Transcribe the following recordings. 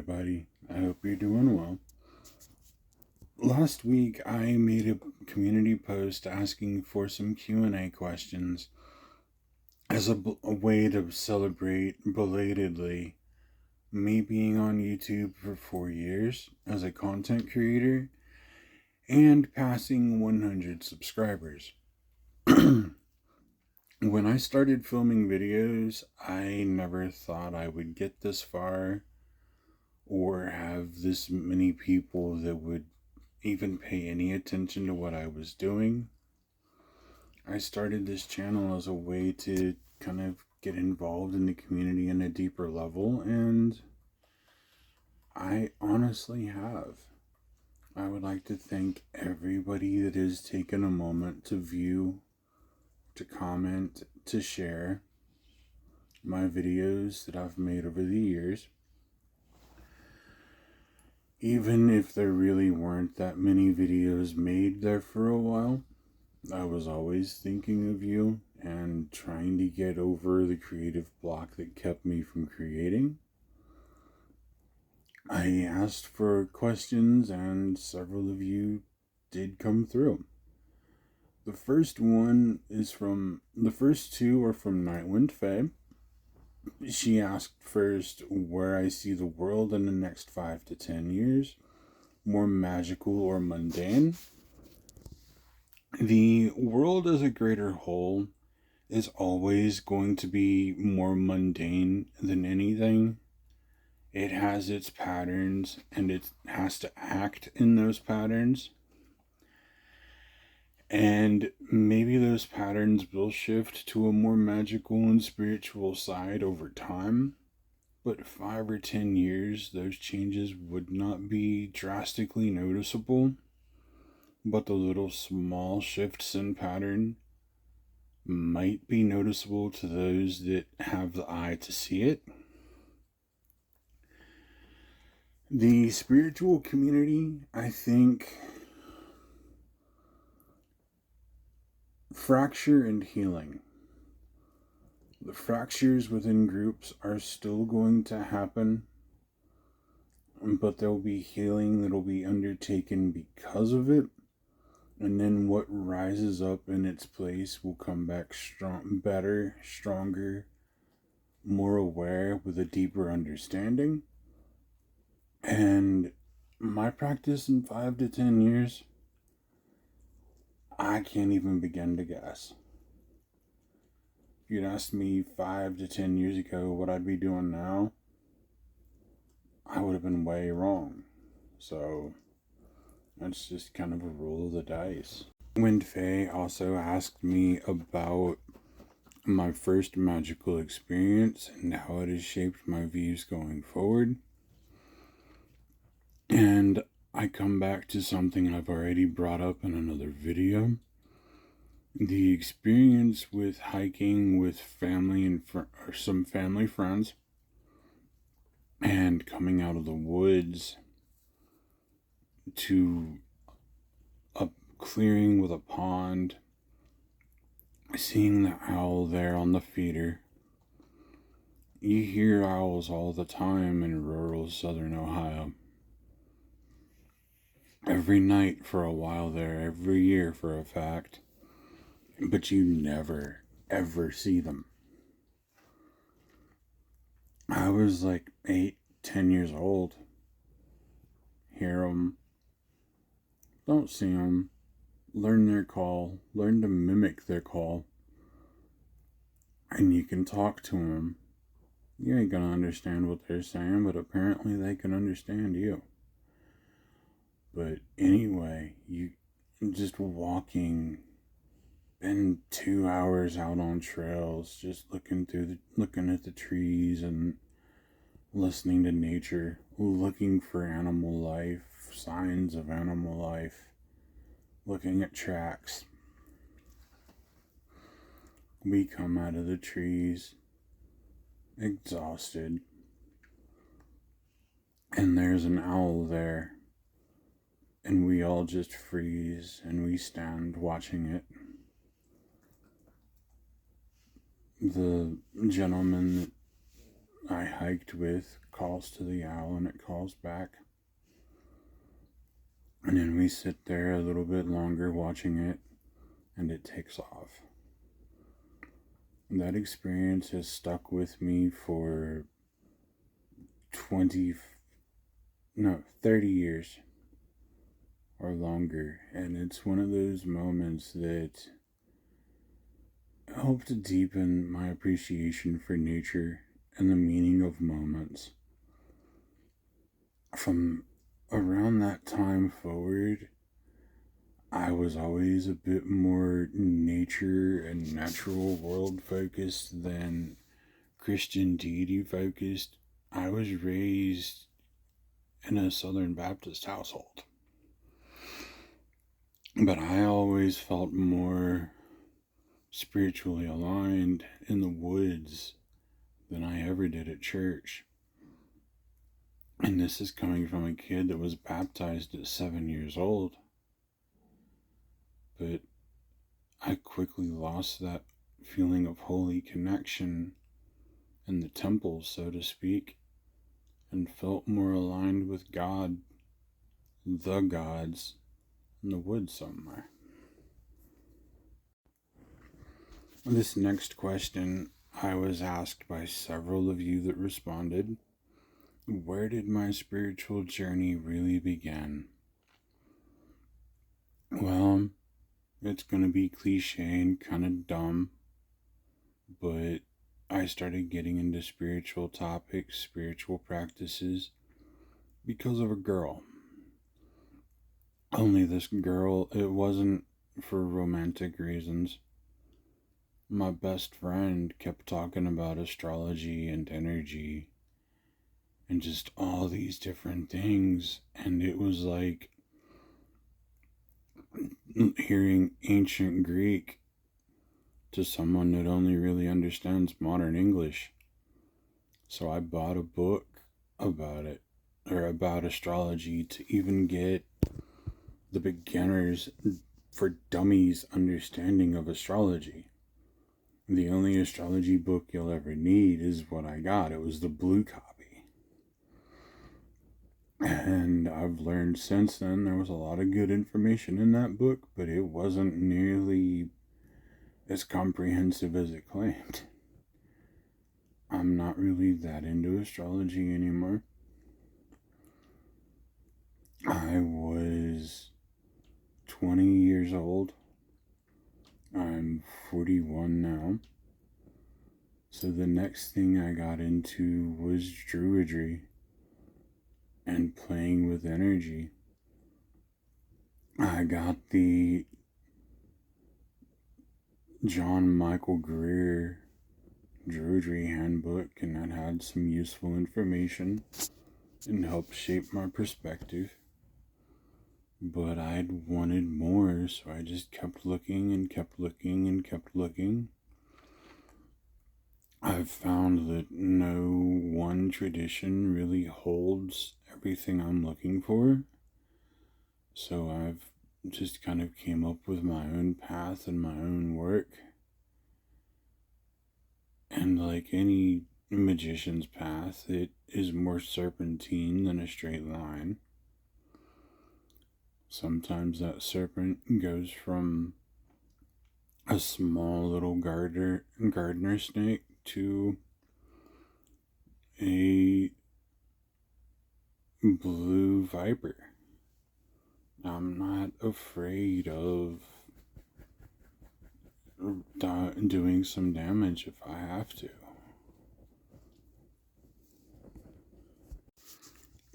everybody. I hope you're doing well. Last week, I made a community post asking for some Q&A questions as a way to celebrate belatedly me being on YouTube for 4 years as a content creator and passing 100 subscribers. When I started filming videos, I never thought I would get this far or have this many people that would even pay any attention to what I was doing. I started this channel as a way to kind of get involved in the community in a deeper level, and I honestly have. I would like to thank everybody that has taken a moment to view, to comment, to share my videos that I've made over the years. Even if there really weren't that many videos made there for a while, I was always thinking of you and trying to get over the creative block that kept me from creating. I asked for questions and several of you did come through. The first two are from NytewindFae. She asked first where I see the world in the next 5 to 10 years, more magical or mundane. The world as a greater whole is always going to be more mundane than anything. It has its patterns and it has to act in those patterns. And maybe those patterns will shift to a more magical and spiritual side over time. But 5 or 10 years, those changes would not be drastically noticeable. But the little small shifts in pattern might be noticeable to those that have the eye to see it. The spiritual community, I think, fracture and healing. The fractures within groups are still going to happen, but there'll be healing that'll be undertaken because of it, and then what rises up in its place will come back better, stronger, more aware with a deeper understanding. And my practice in 5 to 10 years, I can't even begin to guess. If you'd asked me 5 to 10 years ago what I'd be doing now, I would have been way wrong. So that's just kind of a roll of the dice. NytewindFae also asked me about my first magical experience and how it has shaped my views going forward. And I come back to something I've already brought up in another video. The experience with hiking with family and some family friends and coming out of the woods to a clearing with a pond, seeing the owl there on the feeder. You hear owls all the time in rural southern Ohio. Every night for a while there, every year for a fact. But you never, ever see them. I was like 8, 10 years old. Hear them. Don't see them. Learn their call. Learn to mimic their call. And you can talk to them. You ain't gonna understand what they're saying, but apparently they can understand you. But anyway, you just walking and 2 hours out on trails, just looking at the trees and listening to nature, looking for animal life, signs of animal life, looking at tracks. We come out of the trees exhausted, and there's an owl there. And we all just freeze and we stand watching it. The gentleman that I hiked with calls to the owl and it calls back. And then we sit there a little bit longer watching it, and it takes off. That experience has stuck with me for 30 years or longer. And it's one of those moments that helped to deepen my appreciation for nature and the meaning of moments. From around that time forward, I was always a bit more nature and natural world focused than Christian deity focused. I was raised in a Southern Baptist household, but I always felt more spiritually aligned in the woods than I ever did at church. And this is coming from a kid that was baptized at 7 years old. But I quickly lost that feeling of holy connection in the temple, so to speak, and felt more aligned with God, the gods, in the woods somewhere. This next question I was asked by several of you that responded. Where did my spiritual journey really begin? Well, it's going to be cliche and kind of dumb, but I started getting into spiritual topics, spiritual practices, because of a girl. Only this girl, it wasn't for romantic reasons. My best friend kept talking about astrology and energy and just all these different things, and it was like hearing ancient Greek to someone that only really understands modern English. So I bought a book about it, or about astrology, to even get the beginners for dummies understanding of astrology. The only astrology book you'll ever need is what I got. It was the blue copy. And I've learned since then there was a lot of good information in that book, but it wasn't nearly as comprehensive as it claimed. I'm not really that into astrology anymore. I was 20 years old. I'm 41 now. So the next thing I got into was druidry and playing with energy. I got the John Michael Greer Druidry Handbook, and that had some useful information and helped shape my perspective. But I'd wanted more, so I just kept looking and kept looking and kept looking. I've found that no one tradition really holds everything I'm looking for. So I've just kind of came up with my own path and my own work. And like any magician's path, it is more serpentine than a straight line. Sometimes that serpent goes from a small little gardener snake to a blue viper. I'm not afraid of doing some damage if I have to.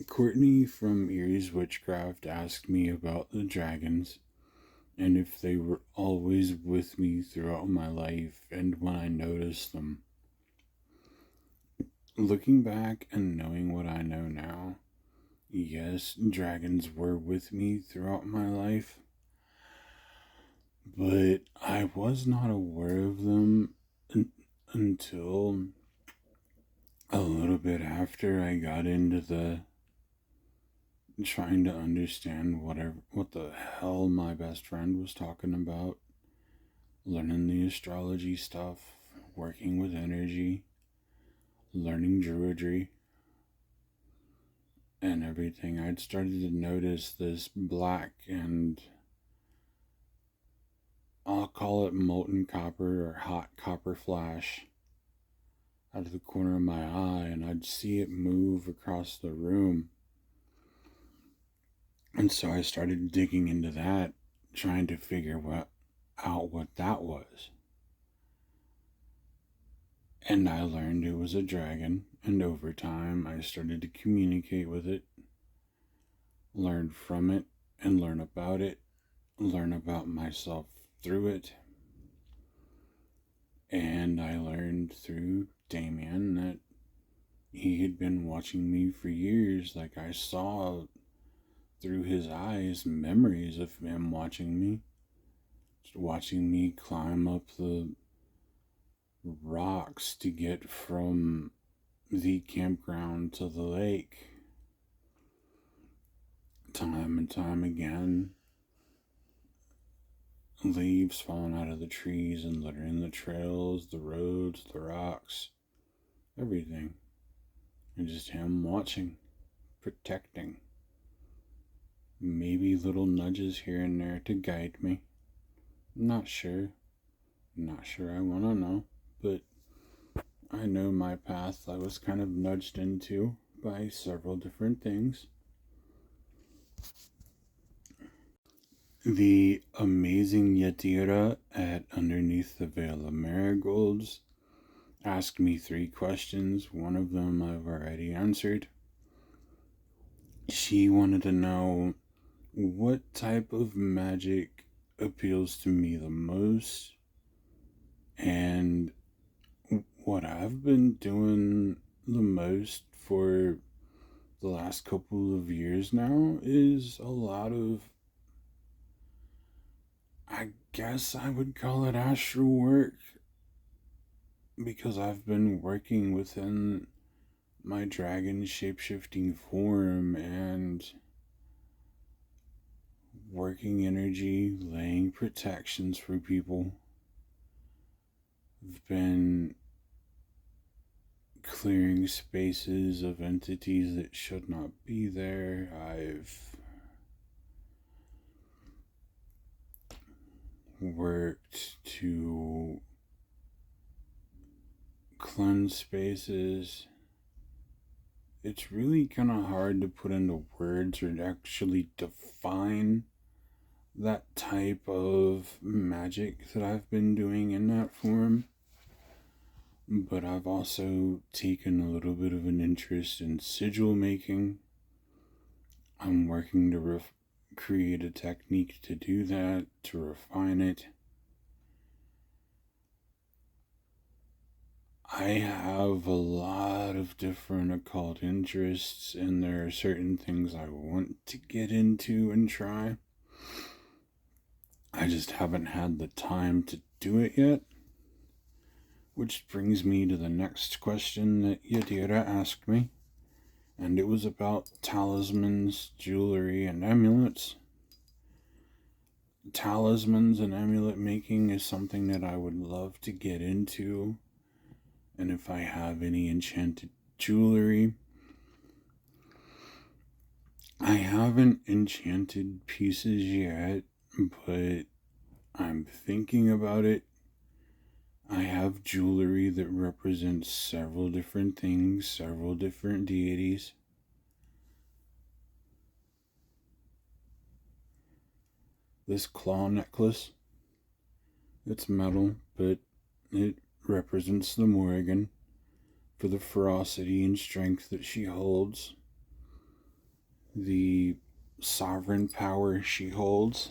Cortney from Eries Witchcraft asked me about the dragons and if they were always with me throughout my life and when I noticed them. Looking back and knowing what I know now, yes, dragons were with me throughout my life, but I was not aware of them until a little bit after I got into the trying to understand what the hell my best friend was talking about, learning the astrology stuff, working with energy, learning druidry. and everything, I'd started to notice this black and I'll call it molten copper or hot copper flash out of the corner of my eye, and I'd see it move across the room. And so I started digging into that, trying to figure out what that was. And I learned it was a dragon, and over time I started to communicate with it, learn from it, and learn about it, learn about myself through it. And I learned through Damien that he had been watching me for years. Like, I saw through his eyes memories of him watching me climb up the rocks to get from the campground to the lake. Time and time again, leaves falling out of the trees and littering the trails, the roads, the rocks, everything. And just him watching, protecting. Maybe little nudges here and there to guide me. Not sure I want to know, but I know my path I was kind of nudged into by several different things. The amazing Yadira at Underneath the Veil of Marigolds asked me 3 questions. One of them I've already answered. She wanted to know what type of magic appeals to me the most, and what I've been doing the most for the last couple of years now is a lot of, I guess I would call it astral work, because I've been working within my dragon shapeshifting form and working energy, laying protections for people. I've been clearing spaces of entities that should not be there. I've worked to cleanse spaces. It's really kind of hard to put into words or actually define that type of magic that I've been doing in that form. But I've also taken a little bit of an interest in sigil making. I'm working to create a technique to do that, to refine it. I have a lot of different occult interests, and there are certain things I want to get into and try. I just haven't had the time to do it yet. Which brings me to the next question that Yadira asked me, and it was about talismans, jewelry, and amulets. Talismans and amulet making is something that I would love to get into, and if I have any enchanted jewelry. I haven't enchanted pieces yet, but I'm thinking about it. I have jewelry that represents several different things, several different deities. This claw necklace, it's metal, but it represents the Morrigan for the ferocity and strength that she holds, the sovereign power she holds.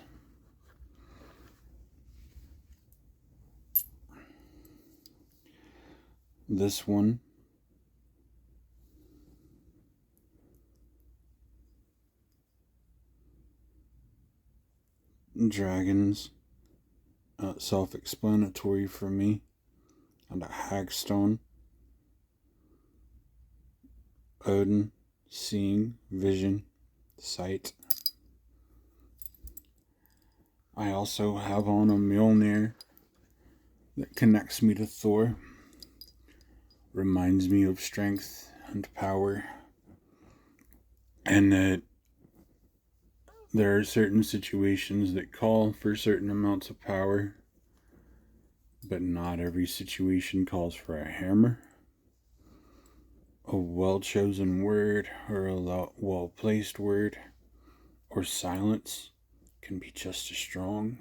This one, dragons, self-explanatory for me, and a hagstone. Odin, seeing, vision, sight. I also have on a Mjolnir that connects me to Thor. Reminds me of strength and power. and that there are certain situations that call for certain amounts of power, but not every situation calls for a hammer. A well-chosen word or a well-placed word or silence can be just as strong.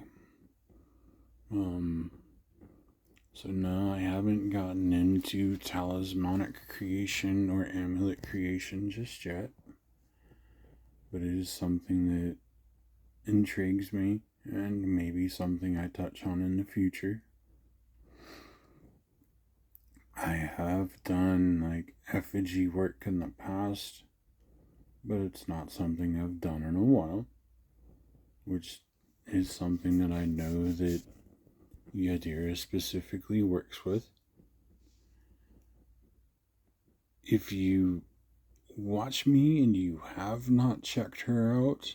So no, I haven't gotten into talismanic creation or amulet creation just yet, but it is something that intrigues me and maybe something I touch on in the future. I have done like effigy work in the past, but it's not something I've done in a while, which is something that I know that Yadira specifically works with. If you watch me and you have not checked her out,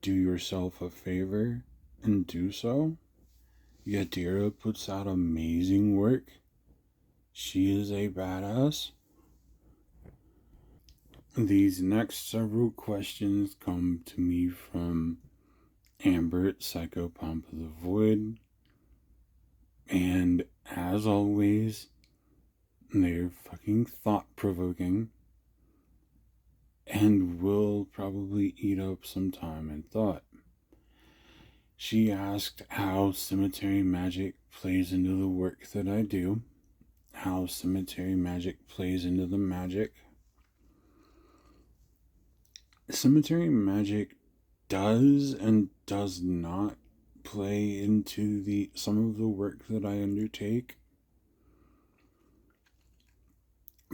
do yourself a favor and do so. Yadira puts out amazing work. She is a badass. These next several questions come to me from Amber at Phsychopomp of the Void. And as always, they're fucking thought-provoking and will probably eat up some time and thought. She asked how cemetery magic plays into the work that I do, how cemetery magic plays into the magic. Cemetery magic does and does not play into some of the work that I undertake.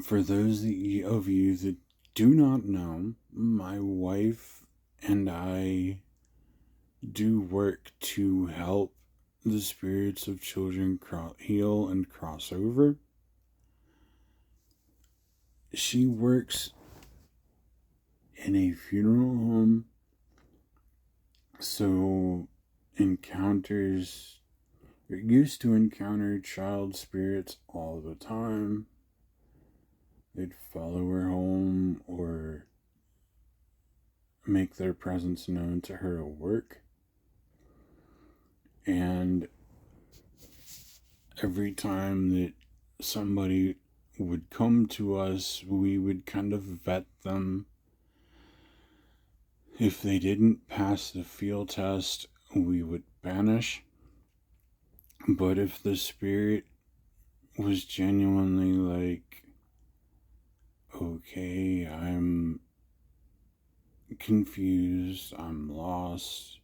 For those of you that do not know, my wife and I do work to help the spirits of children heal and cross over. She works in a funeral home, so used to encounter child spirits all the time. They'd follow her home or make their presence known to her at work. And every time that somebody would come to us, we would kind of vet them. If they didn't pass the field test, we would banish. But if the spirit was genuinely like, okay, I'm confused, I'm lost,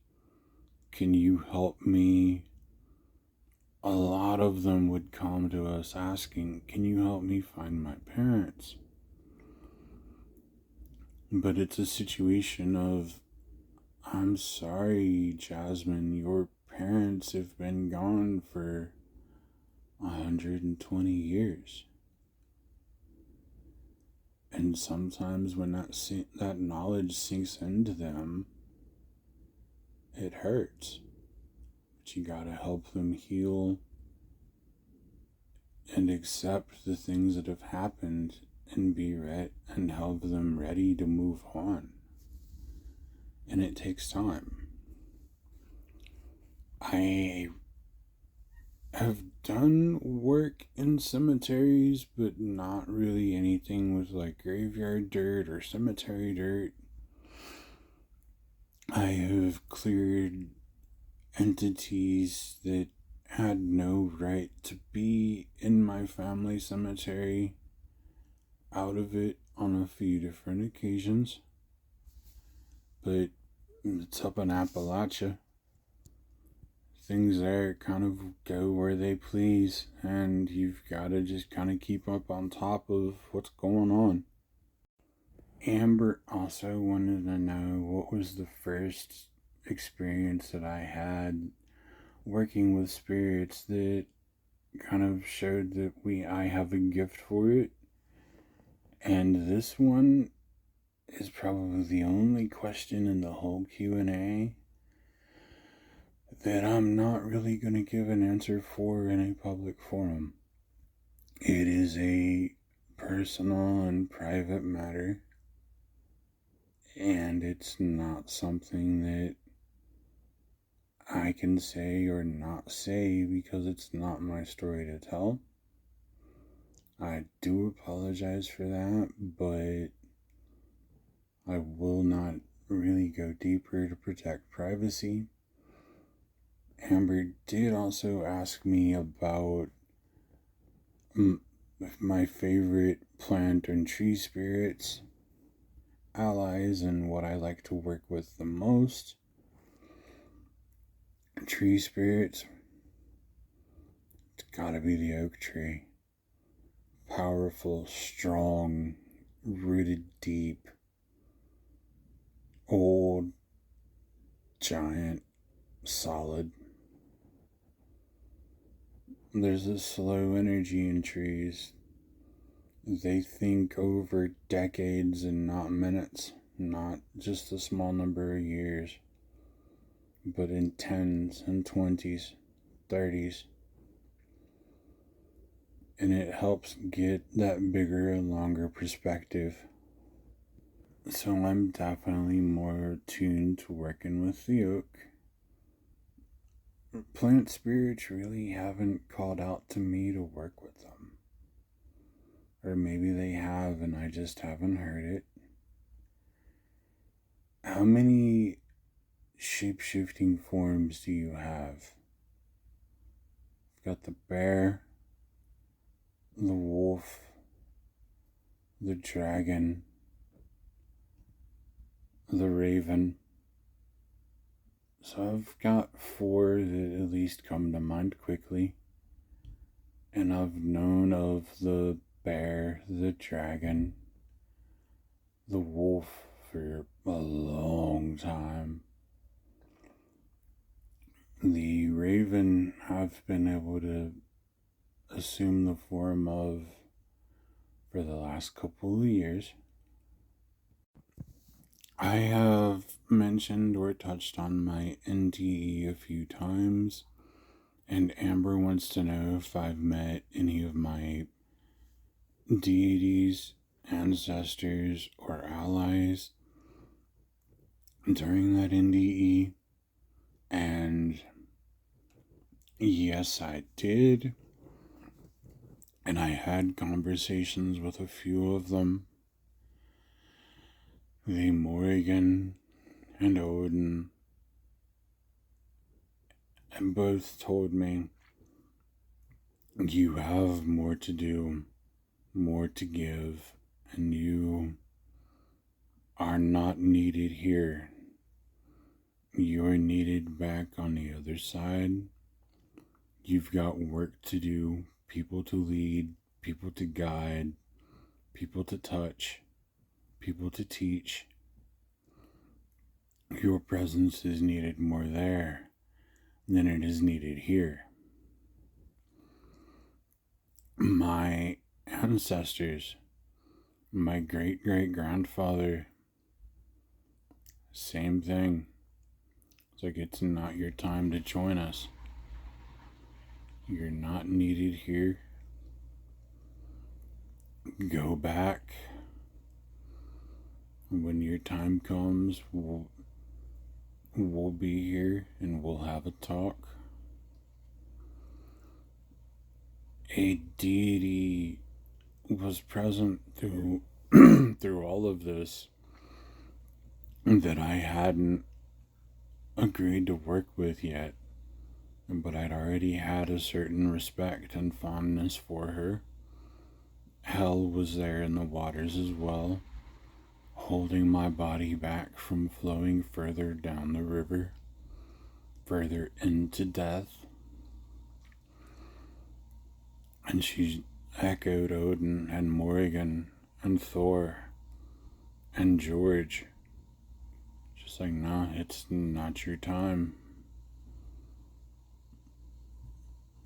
can you help me? A lot of them would come to us asking, can you help me find my parents? But it's a situation of, I'm sorry, Jasmine, your parents have been gone for 120 years. And sometimes when that knowledge sinks into them, it hurts. But you gotta help them heal and accept the things that have happened and and help them ready to move on. And it takes time. I have done work in cemeteries, but not really anything with like graveyard dirt or cemetery dirt. I have cleared entities that had no right to be in my family cemetery out of it on a few different occasions. But it's up in Appalachia. Things there kind of go where they please, and you've got to just kind of keep up on top of what's going on. Amber also wanted to know what was the first experience that I had working with spirits that kind of showed that I have a gift for it. And this one is probably the only question in the whole Q&A that I'm not really going to give an answer for in a public forum. It is a personal and private matter. and it's not something that I can say or not say because it's not my story to tell. I do apologize for that, but I will not really go deeper to protect privacy. Amber did also ask me about my favorite plant and tree spirits, allies, and what I like to work with the most. Tree spirits, it's gotta be the oak tree. Powerful, strong, rooted deep, old, giant, solid. There's a slow energy in trees. They think over decades and not minutes, not just a small number of years, but in 10s and 20s, 30s. And it helps get that bigger and longer perspective. So I'm definitely more attuned to working with the oak. Plant spirits really haven't called out to me to work with them. Or maybe they have and I just haven't heard it. How many shape-shifting forms do you have? You've got the bear, the wolf, the dragon, the raven. So I've got 4 that at least come to mind quickly. And I've known of the bear, the dragon, the wolf for a long time. The raven I've been able to assume the form of for the last couple of years. I have mentioned or touched on my NDE a few times, and Amber wants to know if I've met any of my deities, ancestors, or allies during that NDE, and yes, I did, and I had conversations with a few of them. The Morrigan and Odin, and both told me, you have more to do, more to give, and you are not needed here. You're needed back on the other side. You've got work to do, people to lead, people to guide, people to touch, people to teach. Your presence is needed more there than it is needed here. My ancestors, my great-great-grandfather, same thing. It's like, it's not your time to join us. You're not needed here. Go back. When your time comes, we'll be here and we'll have a talk. A deity was present through through all of this that I hadn't agreed to work with yet, but I'd already had a certain respect and fondness for her. Hell was there in the waters as well, holding my body back from flowing further down the river, further into death. And she echoed Odin and Morrigan and Thor and George. Just like, nah, it's not your time.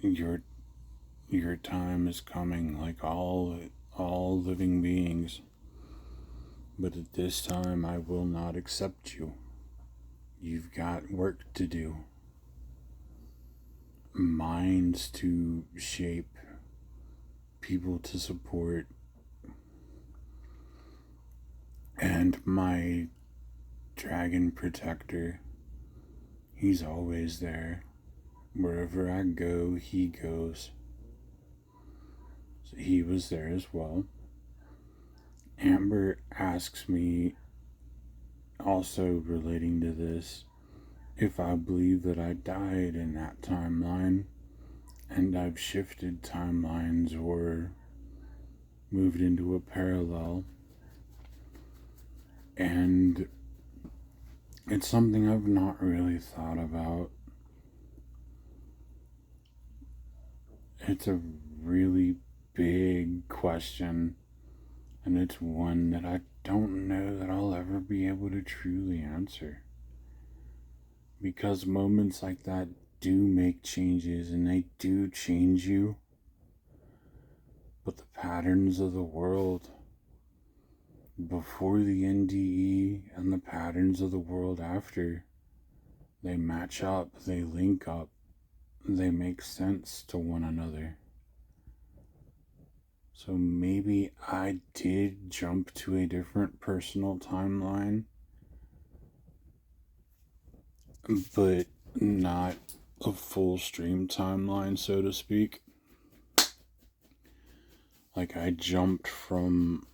Your time is coming, like all living beings. But at this time, I will not accept you. You've got work to do. Minds to shape, people to support. And my dragon protector. He's always there. Wherever I go, he goes. So he was there as well. Amber asks me, also relating to this, if I believe that I died in that timeline and I've shifted timelines or moved into a parallel. And it's something I've not really thought about. It's a really big question, and it's one that I don't know that I'll ever be able to truly answer. Because moments like that do make changes, and they do change you. But the patterns of the world before the NDE and the patterns of the world after, they match up, they link up, they make sense to one another. So maybe I did jump to a different personal timeline, but not a full stream timeline, so to speak. Like I jumped from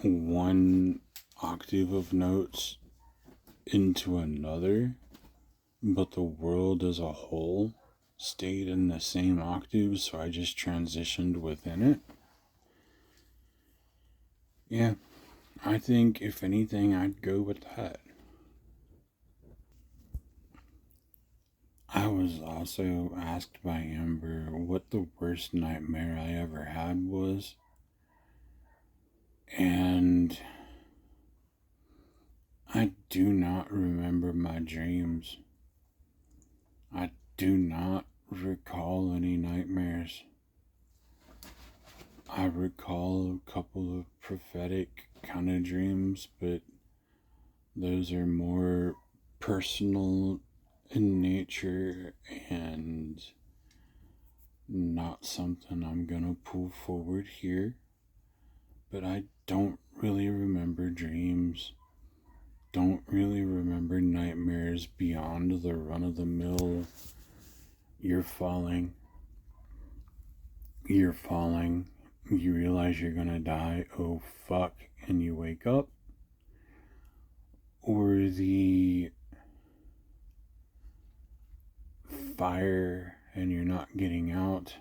one octave of notes into another, but the world as a whole stayed in the same octave, so I just transitioned within it. Yeah, I think if anything, I'd go with that. I was also asked by Amber what the worst nightmare I ever had was, and I do not remember my dreams. I do not recall any nightmares. I recall a couple of prophetic kind of dreams, but those are more personal in nature and not something I'm gonna pull forward here. But I don't really remember dreams. Don't really remember nightmares beyond the run-of-the-mill, you're falling, you realize you're gonna die, oh fuck, and you wake up. Or the fire and you're not getting out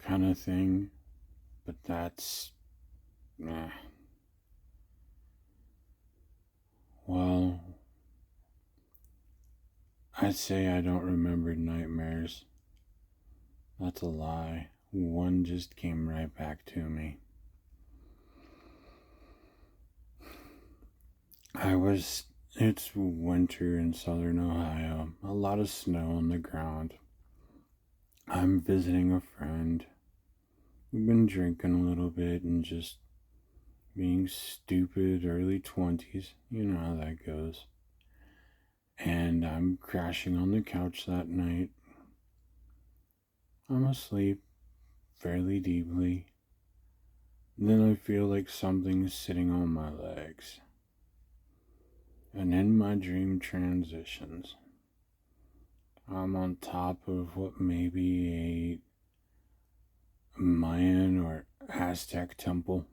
kind of thing. But that's, well, I'd say I don't remember nightmares. That's a lie. One just came right back to me. It's winter in southern Ohio. A lot of snow on the ground. I'm visiting a friend. We've been drinking a little bit and just being stupid, early 20s. You know how that goes. And I'm crashing on the couch that night. I'm asleep fairly deeply. Then I feel like something's sitting on my legs. And in my dream transitions, I'm on top of what may be a Mayan or Aztec temple,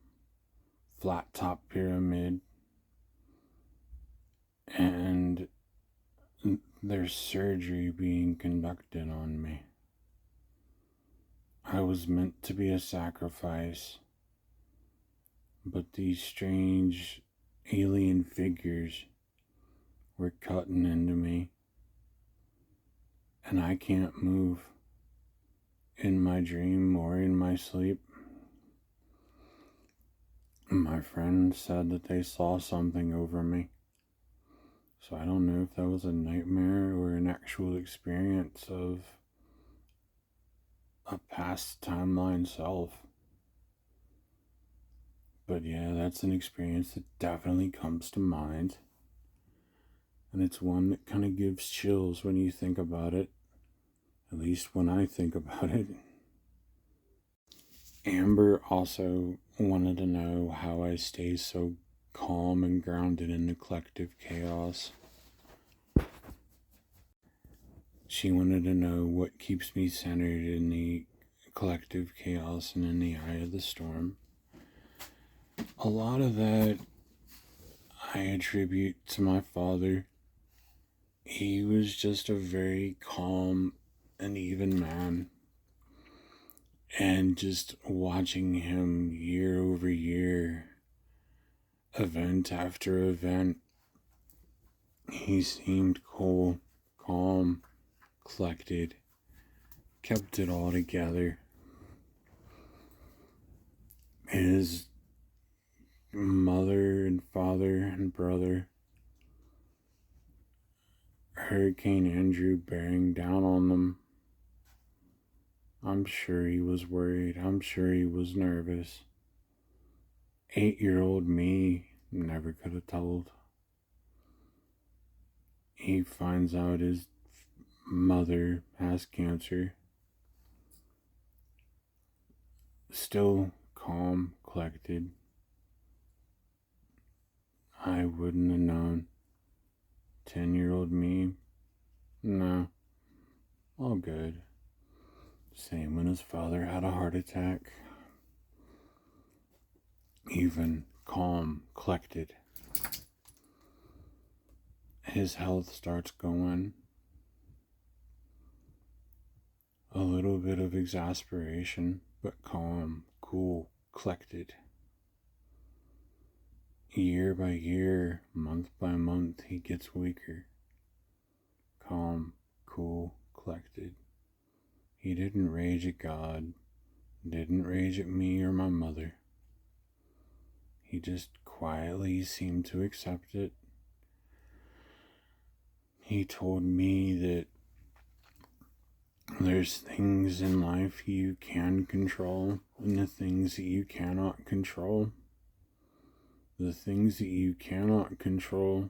flat top pyramid, and there's surgery being conducted on me. I was meant to be a sacrifice, but these strange alien figures were cutting into me, and I can't move in my dream or in my sleep. My friend said that they saw something over me, so I don't know if that was a nightmare or an actual experience of a past timeline self. But yeah, that's an experience that definitely comes to mind. And it's one that kind of gives chills when you think about it. At least when I think about it. Amber also wanted to know how I stay so calm and grounded in the collective chaos. She wanted to know what keeps me centered in the collective chaos and in the eye of the storm. A lot of that I attribute to my father. He was just a very calm and even man. And just watching him year over year, event after event, he seemed cool, calm, collected, kept it all together. His mother and father and brother, Hurricane Andrew bearing down on them. I'm sure he was worried. I'm sure he was nervous. 8-year-old me never could have told. He finds out his mother has cancer. Still calm, collected. I wouldn't have known. 10-year-old me? No. All good. Same when his father had a heart attack. Even calm, collected. His health starts going. A little bit of exasperation, but calm, cool, collected. Year by year, month by month, he gets weaker. Calm, cool, collected. He didn't rage at God, didn't rage at me or my mother. He just quietly seemed to accept it. He told me that there's things in life you can control and the things that you cannot control. The things that you cannot control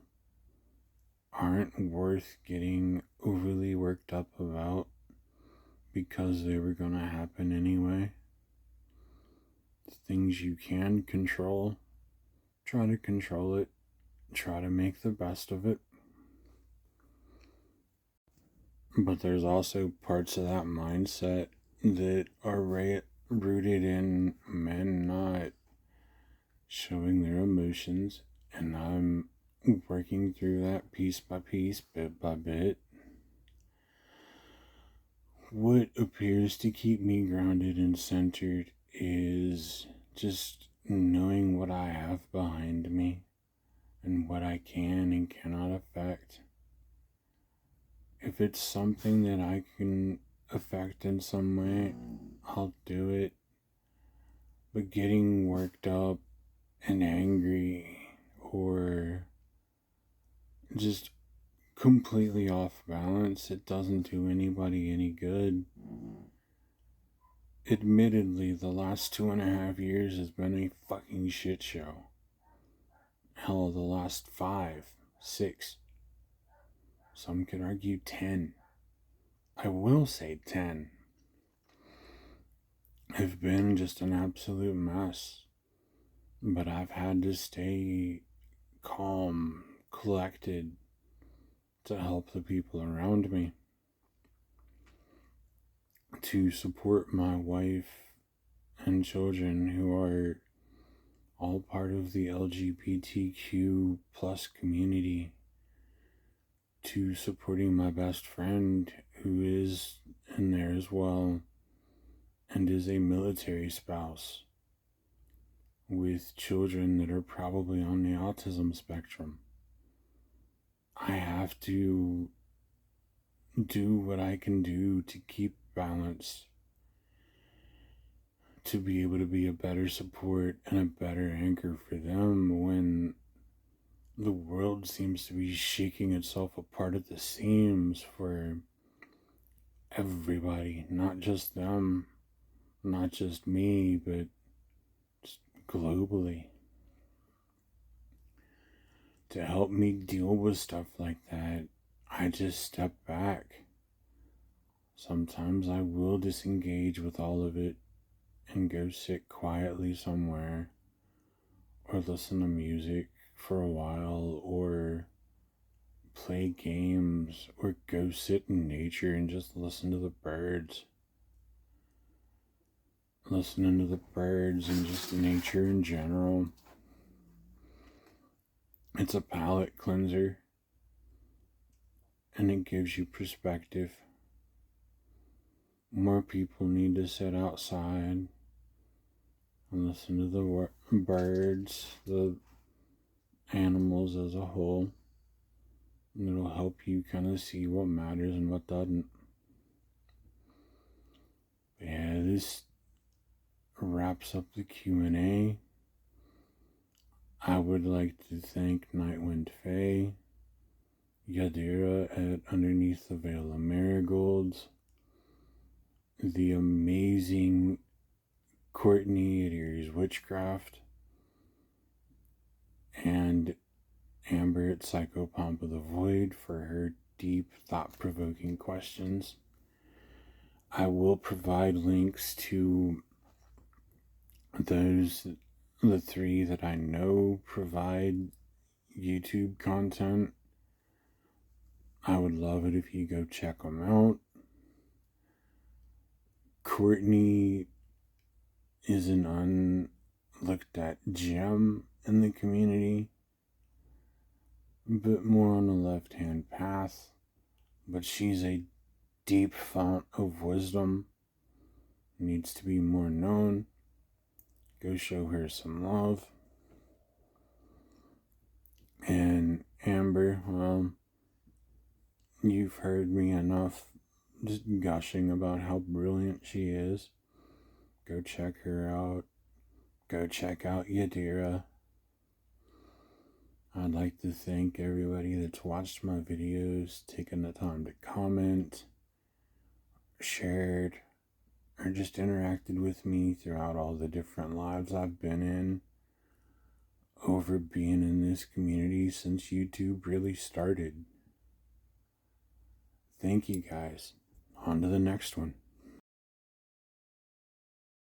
aren't worth getting overly worked up about because they were going to happen anyway. The things you can control, try to control it, try to make the best of it. But there's also parts of that mindset that are rooted in men not showing their emotions, and I'm working through that piece by piece, bit by bit. What appears to keep me grounded and centered is just knowing what I have behind me and what I can and cannot affect. If it's something that I can affect in some way, I'll do it. But getting worked up and angry or just completely off balance, it doesn't do anybody any good. Admittedly, the last 2.5 years has been a fucking shit show. Hell, the last 5, 6. Some could argue 10. I will say 10. Have been just an absolute mess. But I've had to stay calm, collected, to help the people around me. To support my wife and children who are all part of the LGBTQ plus community. To supporting my best friend who is in there as well and is a military spouse with children that are probably on the autism spectrum. I have to do what I can do to keep balance, to be able to be a better support and a better anchor for them when the world seems to be shaking itself apart at the seams for everybody, not just them, not just me, but just globally. To help me deal with stuff like that, I just step back. Sometimes I will disengage with all of it and go sit quietly somewhere or listen to music for a while, or play games, or go sit in nature and just listen to the birds. Listening to the birds and just nature in general. It's a palate cleanser, and it gives you perspective. More people need to sit outside and listen to the birds, the animals as a whole. And it'll help you kind of see what matters and what doesn't. But yeah, this wraps up the Q&A. I would like to thank NytewindFae, Yadira at Underneath the Veil of Marigolds, the amazing Cortney at Eries Witchcraft, and Amber at Phsychopomp of the Void for her deep, thought-provoking questions. I will provide links to the three that I know provide YouTube content. I would love it if you go check them out. Cortney is an unlooked at gem in the community, but more on the left-hand path. But she's a deep font of wisdom, needs to be more known. Go show her some love. And Amber, well, you've heard me enough just gushing about how brilliant she is. Go check her out. Go check out Yadira. I'd like to thank everybody that's watched my videos, taken the time to comment, shared, or just interacted with me throughout all the different lives I've been in over being in this community since YouTube really started. Thank you guys. On to the next one.